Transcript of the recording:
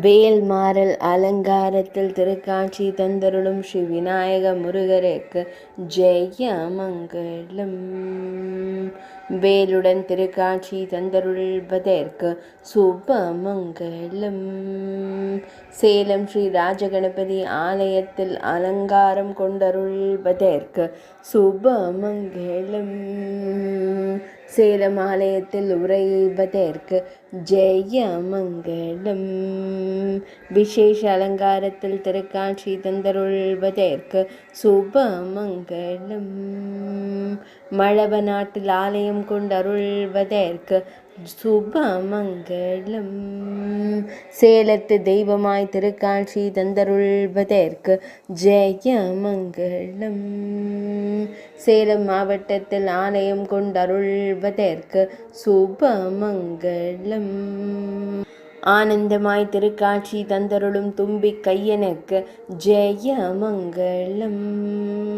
வேல் மாறல் அலங்காரத்தில் திருக்காட்சி தந்தருளும் ஸ்ரீ விநாயக முருகருக்கு ஜெயமங்கலம். வேலுடன் திருக்காட்சி தந்தருள்வதற்கு சுபமங்கலம். சேலம் ஸ்ரீ ராஜகணபதி ஆலயத்தில் அலங்காரம் கொண்டருள்வதற்கு சுபமங்கலம். சேலம் ஆலயத்தில் உறைவதற்கு ஜெயமங்கலம். விசேஷ அலங்காரத்தில் திருக்காட்சி தந்தருள்வதற்கு சுபமங்கலம். மழவ நாட்டில் ஆலயம் கொண்டருள்வதற்கு சுபமங்கலம். சேலத்து தெய்வமாய் திருக்காட்சி தந்தருள்வதற்கு ஜெயமங்கலம். சேலம் மாவட்டத்தில் ஆலயம் கொண்டருள்வதற்கு சுபமங்கலம். ஆனந்தமாய் திருக்காட்சி தந்தருளும் தும்பிக் கையனுக்கு ஜெயமங்கலம்.